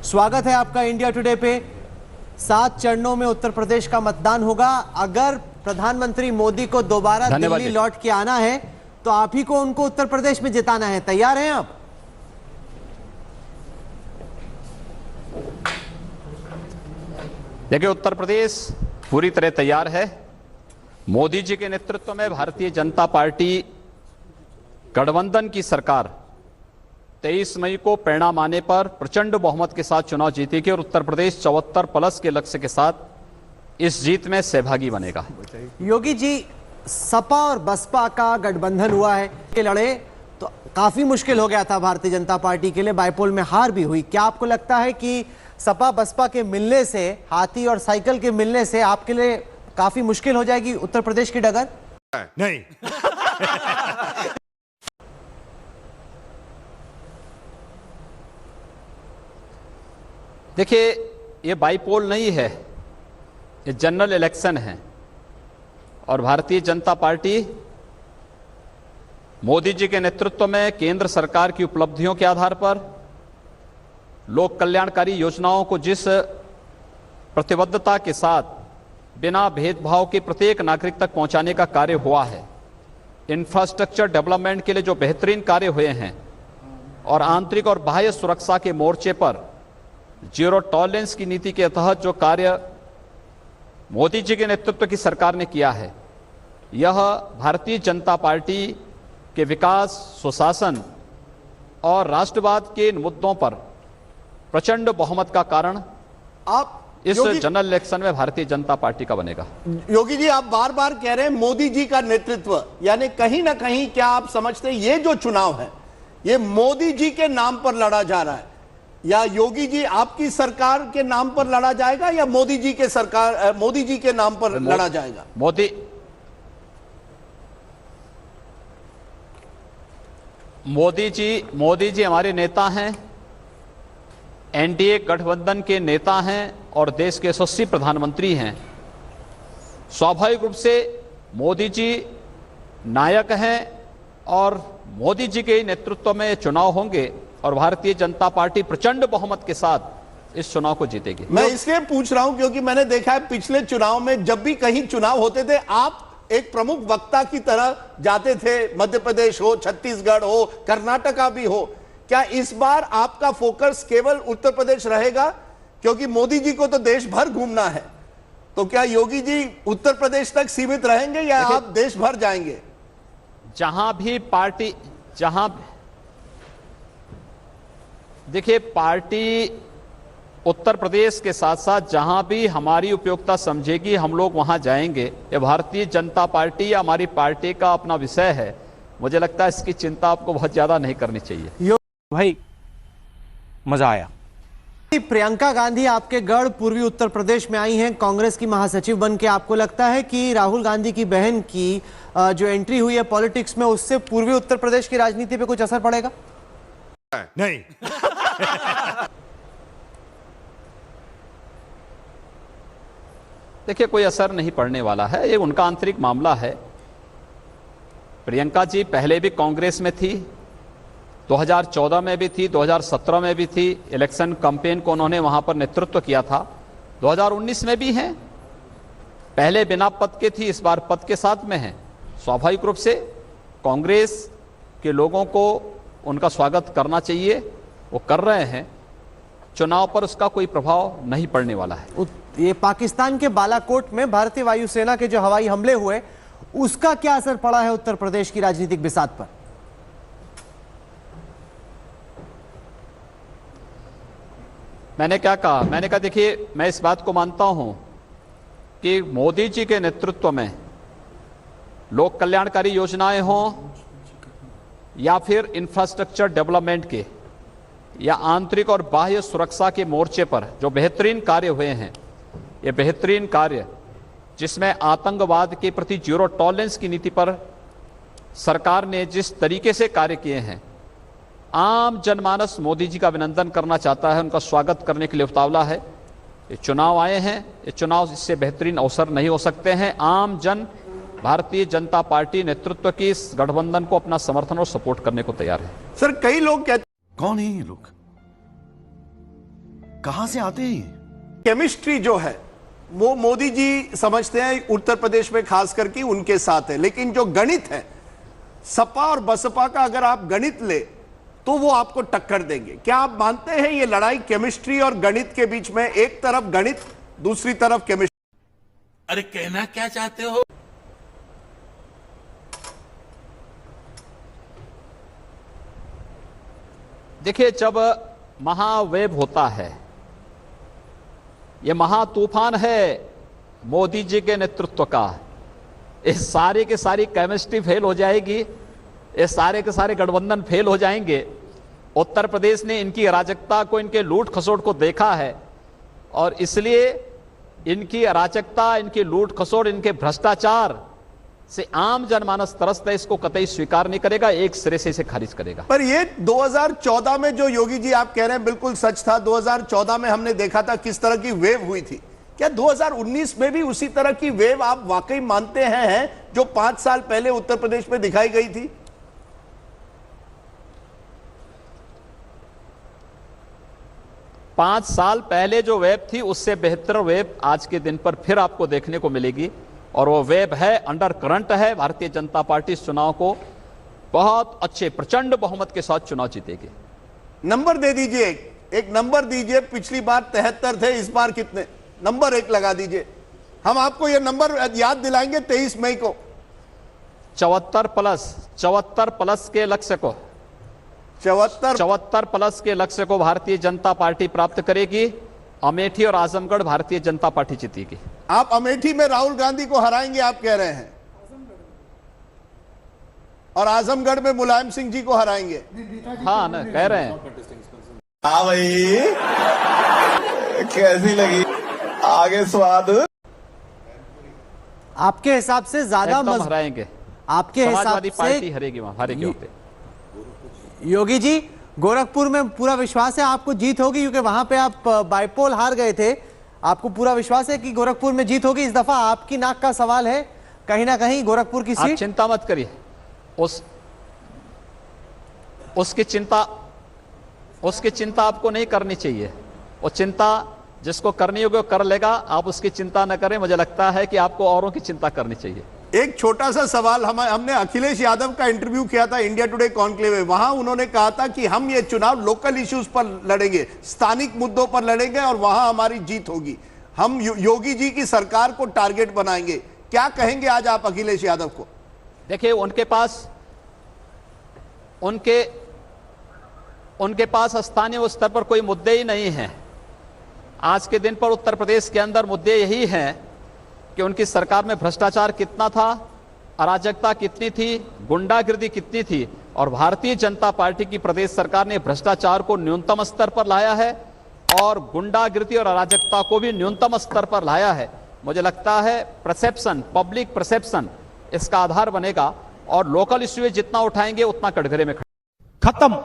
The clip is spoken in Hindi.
स्वागत है आपका इंडिया टुडे पे। 7 चरणों में उत्तर प्रदेश का मतदान होगा। अगर प्रधानमंत्री मोदी को दोबारा दिल्ली लौट के आना है तो आप ही को उनको उत्तर प्रदेश में जिताना है। तैयार हैं आप? देखिए, उत्तर प्रदेश पूरी तरह तैयार है। मोदी जी के नेतृत्व में भारतीय जनता पार्टी गठबंधन की सरकार 23 मई को परिणाम आने पर प्रचंड बहुमत के साथ चुनाव जीतेगी और उत्तर प्रदेश 74+ के लक्ष्य के साथ इस जीत में सहभागी बनेगा। योगी जी, सपा और बसपा का गठबंधन हुआ है कि लड़े तो काफी मुश्किल हो गया था भारतीय जनता पार्टी के लिए, बाइपोल में हार भी हुई। क्या आपको लगता है कि सपा बसपा के मिलने से, हाथी और साइकिल के मिलने से आपके लिए काफी मुश्किल हो जाएगी उत्तर प्रदेश की डगर? नहीं। देखिए, ये बाईपोल नहीं है, ये जनरल इलेक्शन है और भारतीय जनता पार्टी मोदी जी के नेतृत्व में केंद्र सरकार की उपलब्धियों के आधार पर लोक कल्याणकारी योजनाओं को जिस प्रतिबद्धता के साथ बिना भेदभाव के प्रत्येक नागरिक तक पहुंचाने का कार्य हुआ है, इंफ्रास्ट्रक्चर डेवलपमेंट के लिए जो बेहतरीन कार्य हुए हैं और आंतरिक और बाह्य सुरक्षा के मोर्चे पर जीरो टॉलरेंस की नीति के तहत जो कार्य मोदी जी के नेतृत्व की सरकार ने किया है, यह भारतीय जनता पार्टी के विकास, सुशासन और राष्ट्रवाद के इन मुद्दों पर प्रचंड बहुमत का कारण आप इस जनरल इलेक्शन में भारतीय जनता पार्टी का बनेगा। योगी जी, आप बार बार कह रहे हैं मोदी जी का नेतृत्व, यानी कहीं ना कहीं क्या आप समझते हैं ये जो चुनाव है ये मोदी जी के नाम पर लड़ा जा रहा है, या योगी जी आपकी सरकार के नाम पर लड़ा जाएगा, या मोदी जी के नाम पर लड़ा जाएगा? मोदी जी हमारे नेता हैं, एनडीए गठबंधन के नेता हैं और देश के यशस्वी प्रधानमंत्री हैं। स्वाभाविक रूप से मोदी जी नायक हैं और मोदी जी के नेतृत्व में चुनाव होंगे और भारतीय जनता पार्टी प्रचंड बहुमत के साथ इस चुनाव को जीतेगी। मैं इसलिए पूछ रहा हूं क्योंकि मैंने देखा है पिछले चुनाव में जब भी कहीं चुनाव होते थे आप एक प्रमुख वक्ता की तरह जाते थे, मध्य प्रदेश हो, छत्तीसगढ़ हो, कर्नाटका भी हो। क्या इस बार आपका फोकस केवल उत्तर प्रदेश रहेगा? क्योंकि मोदी जी को तो देश भर घूमना है, तो क्या योगी जी उत्तर प्रदेश तक सीमित रहेंगे या आप देश भर जाएंगे? देखिए, पार्टी उत्तर प्रदेश के साथ साथ जहां भी हमारी उपयोगिता समझेगी हम लोग वहां जाएंगे। ये भारतीय जनता पार्टी या हमारी पार्टी का अपना विषय है। मुझे लगता है इसकी चिंता आपको बहुत ज्यादा नहीं करनी चाहिए। भाई मजा आया। प्रियंका गांधी आपके गढ़ पूर्वी उत्तर प्रदेश में आई हैं कांग्रेस की महासचिव बन के। आपको लगता है कि राहुल गांधी की बहन की जो एंट्री हुई है पॉलिटिक्स में, उससे पूर्वी उत्तर प्रदेश की राजनीति पे कुछ असर पड़ेगा? नहीं। देखिए, कोई असर नहीं पड़ने वाला है, ये उनका आंतरिक मामला है। प्रियंका जी पहले भी कांग्रेस में थी, 2014 में भी थी, 2017 में भी थी। इलेक्शन कैंपेन को उन्होंने वहां पर नेतृत्व किया था। 2019 में भी हैं। पहले बिना पद के थी, इस बार पद के साथ में हैं। स्वाभाविक रूप से कांग्रेस के लोगों को उनका स्वागत करना चाहिए, वो कर रहे हैं। चुनाव पर उसका कोई प्रभाव नहीं पड़ने वाला है। ये पाकिस्तान के बालाकोट में भारतीय वायुसेना के जो हवाई हमले हुए, उसका क्या असर पड़ा है उत्तर प्रदेश की राजनीतिक बिसात पर? मैंने क्या कहा? मैंने कहा, देखिए, मैं इस बात को मानता हूं कि मोदी जी के नेतृत्व में लोक कल्याणकारी योजनाएं हों या फिर इंफ्रास्ट्रक्चर डेवलपमेंट के या आंतरिक और बाह्य सुरक्षा के मोर्चे पर जो बेहतरीन कार्य हुए हैं, ये बेहतरीन कार्य जिसमें आतंकवाद के प्रति जीरो टॉलरेंस की नीति पर सरकार ने जिस तरीके से कार्य किए हैं, आम जनमानस मोदी जी का अभिनंदन करना चाहता है, उनका स्वागत करने के लिए उतावला है। ये चुनाव आए हैं, ये चुनाव इससे बेहतरीन अवसर नहीं हो सकते हैं। आम जन भारतीय जनता पार्टी नेतृत्व की इस गठबंधन को अपना समर्थन और सपोर्ट करने को तैयार है। सर, कई लोग कहते कौन है ये लोग? कहां से आते हैं ये? केमिस्ट्री जो है वो मोदी जी समझते हैं उत्तर प्रदेश में खास करके उनके साथ है, लेकिन जो गणित है सपा और बसपा का, अगर आप गणित ले तो वो आपको टक्कर देंगे। क्या आप मानते हैं ये लड़ाई केमिस्ट्री और गणित के बीच में, एक तरफ गणित दूसरी तरफ केमिस्ट्री? अरे कहना क्या चाहते हो? देखिए, जब महावेव होता है, ये महातूफान है मोदी जी के नेतृत्व का, इस सारी की सारी केमिस्ट्री फेल हो जाएगी, ये सारे के सारे गठबंधन फेल हो जाएंगे। उत्तर प्रदेश ने इनकी अराजकता को, इनके लूट खसोट को देखा है और इसलिए इनकी अराजकता, इनकी लूट खसोट, इनके भ्रष्टाचार से आम जनमानस त्रस्त है, इसको कतई स्वीकार नहीं करेगा, एक सिरे से इसे खारिज करेगा। पर ये 2014 में जो योगी जी आप कह रहे हैं बिल्कुल सच था। 2014 में हमने देखा था किस तरह की वेव हुई थी। क्या 2019 में भी उसी तरह की वेव आप वाकई मानते हैं जो 5 साल पहले उत्तर प्रदेश में दिखाई गई थी? पांच साल पहले जो वेब थी उससे बेहतर वेब आज के दिन पर फिर आपको देखने को मिलेगी और वो वेब है, अंडर करंट है। भारतीय जनता पार्टी इस चुनाव को बहुत अच्छे प्रचंड बहुमत के साथ चुनाव जीतेगी। नंबर दे दीजिए, एक नंबर दीजिए। पिछली बार 73 थे, इस बार कितने? नंबर एक लगा दीजिए, हम आपको ये नंबर याद दिलाएंगे 23 मई को। 74 प्लस के लक्ष्य को 74 प्लस के लक्ष्य को भारतीय जनता पार्टी प्राप्त करेगी। अमेठी और आजमगढ़ भारतीय जनता पार्टी जीतेगी। आप अमेठी में राहुल गांधी को हराएंगे, आप कह रहे हैं, और आजमगढ़ में मुलायम सिंह जी को हराएंगे। हाँ ना, कह रहे हैं। हाँ भाई, कैसी लगी आगे स्वाद? आपके हिसाब से ज्यादा हराएंगे, आपके हिसाब समाजवादी से पार्टी हरेगी वहां, हारेगी वहां पे। योगी जी, गोरखपुर में पूरा विश्वास है आपको जीत होगी, क्योंकि वहां पे आप बाइपोल हार गए थे। आपको पूरा विश्वास है कि गोरखपुर में जीत होगी? इस दफा आपकी नाक का सवाल है कहीं ना कहीं गोरखपुर की सीट। आप चिंता मत करिए, उसकी चिंता आपको नहीं करनी चाहिए। वो चिंता जिसको करनी होगी वो कर लेगा, आप उसकी चिंता न करें। मुझे लगता है कि आपको औरों की चिंता करनी चाहिए। एक छोटा सा सवाल, हमने अखिलेश यादव का इंटरव्यू किया था इंडिया टुडे कॉन्क्लेव में। वहां उन्होंने कहा था कि हम ये चुनाव लोकल इश्यूज पर लड़ेंगे, स्थानिक मुद्दों पर लड़ेंगे और वहां हमारी जीत होगी। हम योगी जी की सरकार को टारगेट बनाएंगे। क्या कहेंगे आज आप अखिलेश यादव को? देखिए, उनके पास स्थानीय स्तर पर कोई मुद्दे ही नहीं हैं। आज के दिन पर उत्तर प्रदेश के अंदर मुद्दे यही हैं कि उनकी सरकार में भ्रष्टाचार कितना था, अराजकता कितनी थी, गुंडागिर्दी कितनी थी, और भारतीय जनता पार्टी की प्रदेश सरकार ने भ्रष्टाचार को न्यूनतम स्तर पर लाया है और गुंडागिर्दी और अराजकता को भी न्यूनतम स्तर पर लाया है। मुझे लगता है परसेप्शन, पब्लिक परसेप्शन इसका आधार बनेगा और लोकल इश्यू जितना उठाएंगे उतना कटघरे में खत्म।